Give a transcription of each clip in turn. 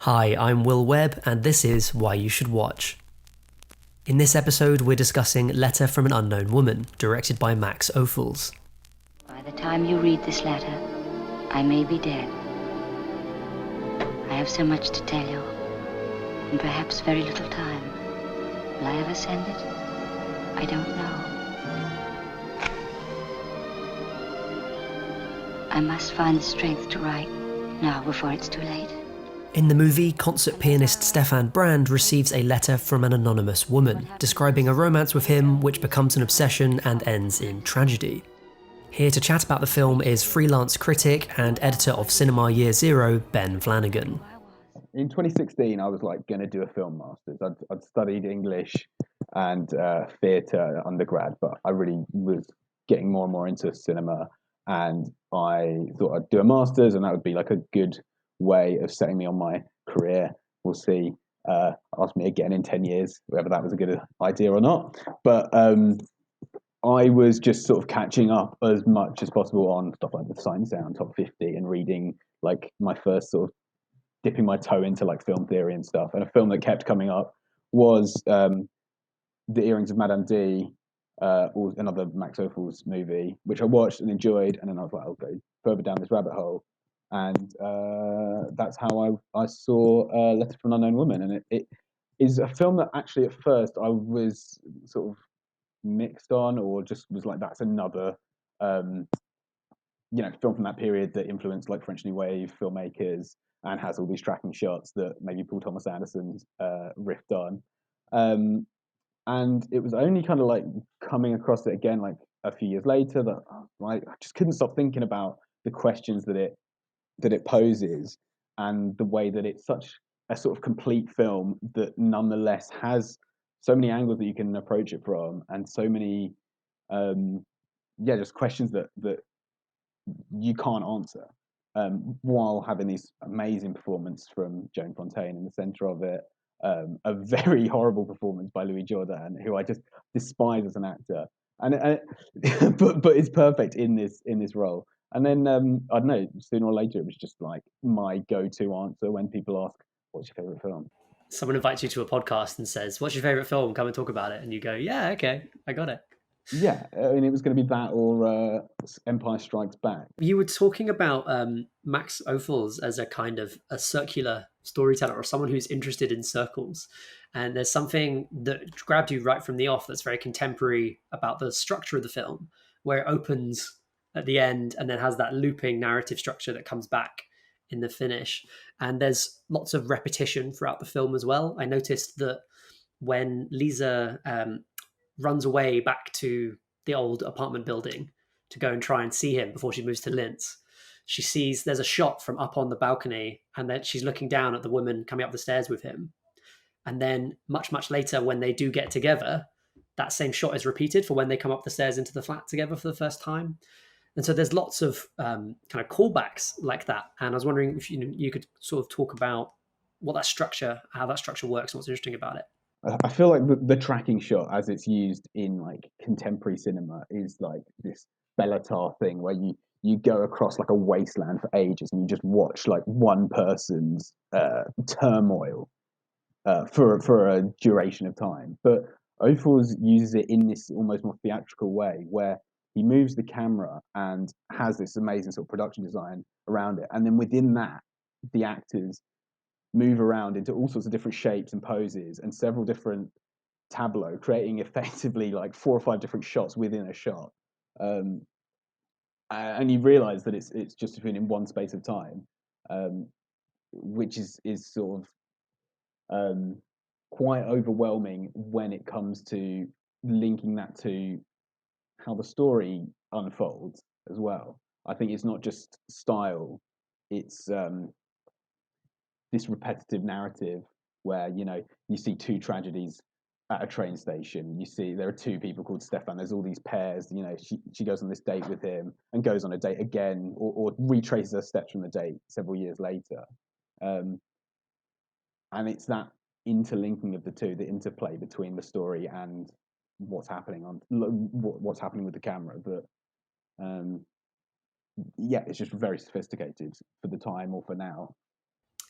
Hi, I'm Will Webb, and this is Why You Should Watch. In this episode, we're discussing Letter from an Unknown Woman, directed by Max Ophüls. By the time you read this letter, I may be dead. I have so much to tell you, and perhaps very little time. Will I ever send it? I don't know. I must find the strength to write now before it's too late. In the movie, concert pianist Stefan Brand receives a letter from an anonymous woman, describing a romance with him which becomes an obsession and ends in tragedy. Here to chat about the film is freelance critic and editor of Cinema Year Zero, Ben Flanagan. In 2016, I was going to do a film masters. I'd studied English and theatre undergrad, but I really was getting more and more into cinema, and I thought I'd do a masters, and that would be a good way of setting me on my career. We'll see. Ask me again in 10 years, whether that was a good idea or not. But I was just sort of catching up as much as possible on stuff like the Sight and Sound Top 50 and reading my first sort of dipping my toe into film theory and stuff. And a film that kept coming up was The Earrings of Madame D, or another Max Ophüls movie, which I watched and enjoyed. And then I was like, I'll go further down this rabbit hole. And that's how I saw Letter from an Unknown Woman. And it is a film that actually at first I was sort of mixed on, or just was like, that's another film from that period that influenced French New Wave filmmakers and has all these tracking shots that maybe Paul Thomas Anderson's riffed on. And it was only kind of coming across it again a few years later that I just couldn't stop thinking about the questions that it poses, and the way that it's such a sort of complete film that nonetheless has so many angles that you can approach it from, and so many just questions that you can't answer, while having these amazing performance from Joan Fontaine in the center of it, a very horrible performance by Jourdan, who I just despise as an actor, and but is perfect in this role. And then I don't know, sooner or later it was just my go-to answer when people ask, "What's your favorite film?" Someone invites you to a podcast and says, "What's your favorite film? Come and talk about it." And you go, "Yeah, okay, I got it." Yeah, I mean, it was going to be that or Empire Strikes Back. You were talking about Max Ophüls as a kind of a circular storyteller, or someone who's interested in circles. And there's something that grabbed you right from the off that's very contemporary about the structure of the film, where it opens at the end and then has that looping narrative structure that comes back in the finish. And there's lots of repetition throughout the film as well. I noticed that when Lisa runs away back to the old apartment building to go and try and see him before she moves to Linz, she sees there's a shot from up on the balcony, and then she's looking down at the woman coming up the stairs with him. And then much, much later, when they do get together, that same shot is repeated for when they come up the stairs into the flat together for the first time. And so there's lots of kind of callbacks like that. And I was wondering if you could sort of talk about how that structure works and what's interesting about it. I feel like the tracking shot as it's used in contemporary cinema is this Bellatar thing where you go across a wasteland for ages and you just watch one person's turmoil for a duration of time. But Ophüls uses it in this almost more theatrical way where he moves the camera and has this amazing sort of production design around it. And then within that, the actors move around into all sorts of different shapes and poses and several different tableaux, creating effectively 4 or 5 different shots within a shot. And you realize that it's just in one space of time, which is sort of quite overwhelming when it comes to linking that to how the story unfolds as well. I think it's not just style, it's this repetitive narrative where you see 2 tragedies at a train station. You see there are 2 people called Stefan. There's all these pairs. She goes on this date with him and goes on a date again, or retraces her steps from the date several years later. And it's that interlinking of the 2, the interplay between the story and what's happening with the camera. That it's just very sophisticated for the time or for now.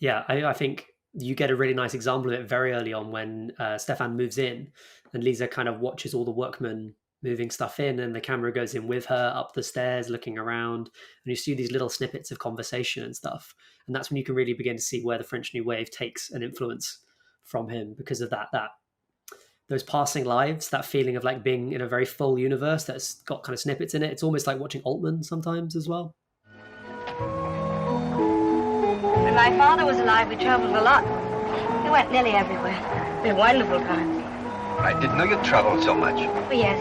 Yeah, I think you get a really nice example of it very early on when Stefan moves in, and Lisa kind of watches all the workmen moving stuff in, and the camera goes in with her up the stairs, looking around, and you see these little snippets of conversation and stuff. And that's when you can really begin to see where the French New Wave takes an influence from him, because of that those passing lives, that feeling of like being in a very full universe that's got kind of snippets in it. It's almost like watching Altman sometimes as well. When my father was alive, we traveled a lot. We went nearly everywhere. We had wonderful times. I didn't know you traveled so much. Oh, yes.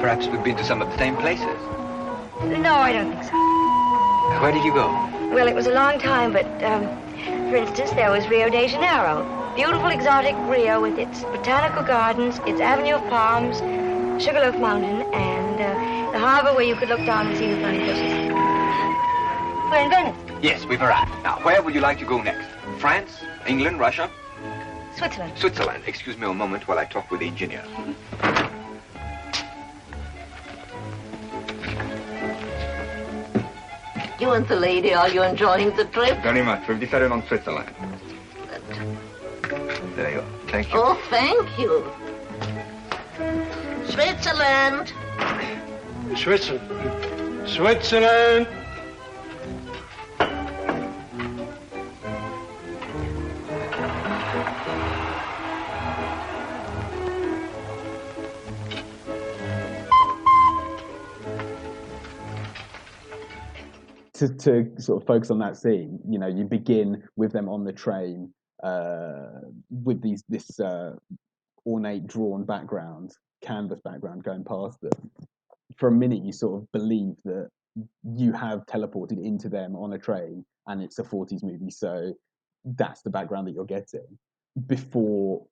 Perhaps we've been to some of the same places. No, I don't think so. Where did you go? Well, it was a long time, but, for instance, there was Rio de Janeiro. Beautiful, exotic Rio with its botanical gardens, its avenue of palms, Sugarloaf Mountain, and the harbor where you could look down and see the funny fishes. We're in Venice. Yes, we've arrived. Now, where would you like to go next? France? England? Russia? Switzerland. Switzerland. Excuse me a moment while I talk with the engineer. You and the lady, are you enjoying the trip? Very much. We've decided on Switzerland. There you go. Thank you. Oh, thank you. Switzerland. Switzerland. Switzerland. To sort of focus on that scene, you know, you begin with them on the train with this ornate drawn background, canvas background going past them. For a minute, you sort of believe that you have teleported into them on a train, and it's a 40s movie, so that's the background that you're getting. Before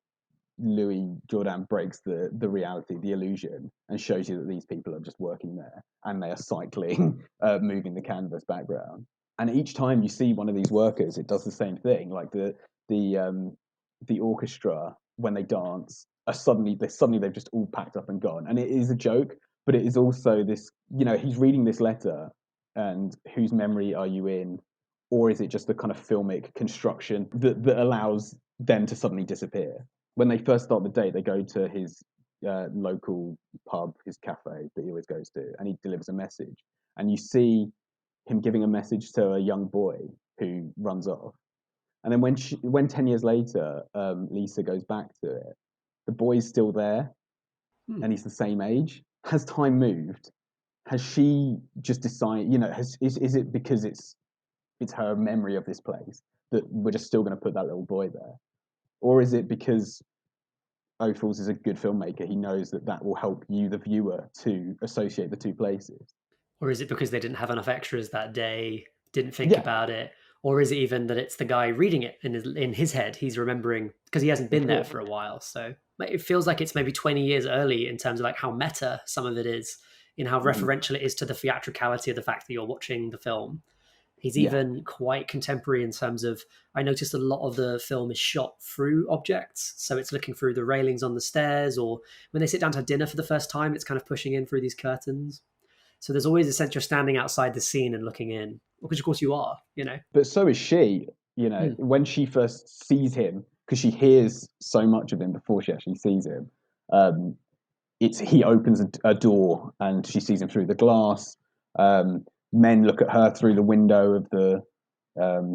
Jourdan breaks the reality, the illusion, and shows you that these people are just working there and they are cycling, moving the canvas background. And each time you see one of these workers, it does the same thing. Like the orchestra, when they dance, they've just all packed up and gone. And it is a joke, but it is also this, you know, he's reading this letter, and whose memory are you in? Or is it just the kind of filmic construction that allows them to suddenly disappear? When they first start the date, they go to his local pub, his cafe that he always goes to, and he delivers a message. And you see him giving a message to a young boy who runs off. And then when 10 years later, Lisa goes back to it, the boy's still there, and he's the same age. Has time moved? Has she just decided, you know, is it because it's her memory of this place that we're just still going to put that little boy there? Or is it because Ophüls is a good filmmaker? He knows that will help you, the viewer, to associate the two places. Or is it because they didn't have enough extras that day, didn't think about it? Or is it even that it's the guy reading it in his head? He's remembering because he hasn't been there for a while. So it feels like it's maybe 20 years early in terms of like how meta some of it is, in how referential it is to the theatricality of the fact that you're watching the film. He's even quite contemporary in terms of, I noticed a lot of the film is shot through objects. So it's looking through the railings on the stairs, or when they sit down to have dinner for the first time, it's kind of pushing in through these curtains. So there's always a sense you're standing outside the scene and looking in, because of course you are, you know. But so is she, you know, when she first sees him, because she hears so much of him before she actually sees him. He opens a door and she sees him through the glass. Men look at her through the window of the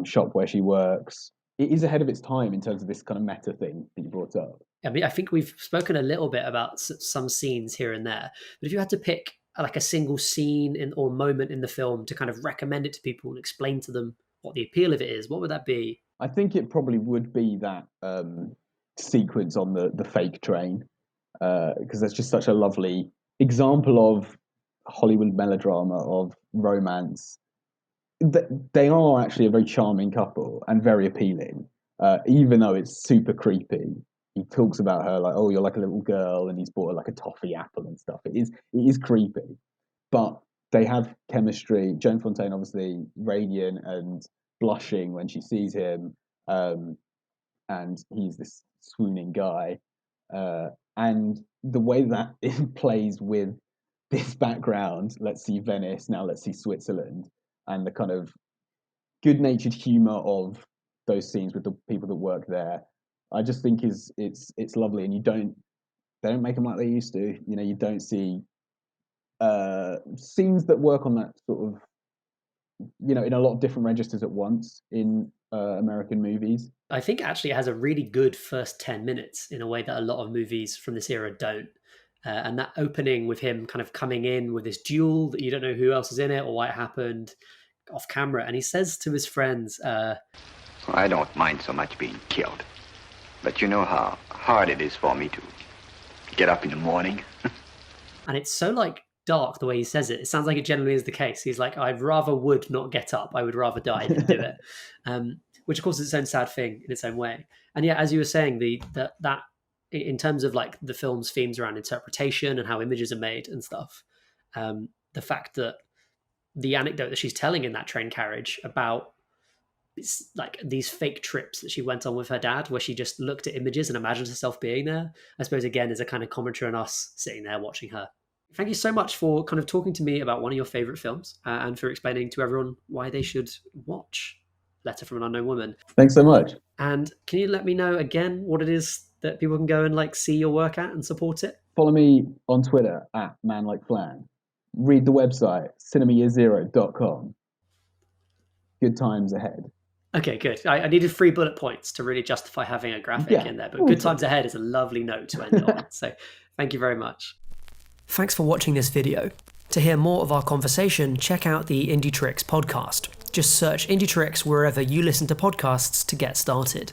shop where she works. It is ahead of its time in terms of this kind of meta thing that you brought up. I mean, I think we've spoken a little bit about some scenes here and there, but if you had to pick like a single scene or moment in the film to kind of recommend it to people and explain to them what the appeal of it is, what would that be? I think it probably would be that sequence on the fake train, because that's just such a lovely example of Hollywood melodrama, of romance. They are actually a very charming couple and very appealing, even though it's super creepy. He talks about her like, oh, you're like a little girl, and he's bought her like a toffee apple and stuff. It is creepy, but they have chemistry. Joan Fontaine, obviously, radiant and blushing when she sees him, and he's this swooning guy. And the way that it plays with this background, let's see Venice, now let's see Switzerland, and the kind of good-natured humor of those scenes with the people that work there, I just think it's lovely, and they don't make them like they used to. You know, you don't see scenes that work on that sort of, you know, in a lot of different registers at once in American movies. I think actually it has a really good first 10 minutes in a way that a lot of movies from this era don't. And that opening with him kind of coming in with this duel that you don't know who else is in it or why it happened off camera. And he says to his friends, I don't mind so much being killed, but you know how hard it is for me to get up in the morning. And it's so like dark the way he says it. It sounds like it generally is the case. He's like, I'd rather would not get up. I would rather die than do it. Which of course is its own sad thing in its own way. And yeah, as you were saying, that in terms of like the film's themes around interpretation and how images are made and stuff, the fact that the anecdote that she's telling in that train carriage about it's like these fake trips that she went on with her dad, where she just looked at images and imagined herself being there, I suppose again is a kind of commentary on us sitting there watching her. Thank you so much for kind of talking to me about one of your favorite films and for explaining to everyone why they should watch Letter from an Unknown Woman. Thanks so much. And can you let me know again what it is that people can go and like see your work at and support it? Follow me on Twitter at manlikeflan. Read the website cinemayearzero.com. Good times ahead. Okay, good. I needed 3 bullet points to really justify having a graphic in there, but good times ahead is a lovely note to end on. So thank you very much. Thanks for watching this video. To hear more of our conversation, check out the Indietrix podcast. Just search Indietrix wherever you listen to podcasts to get started.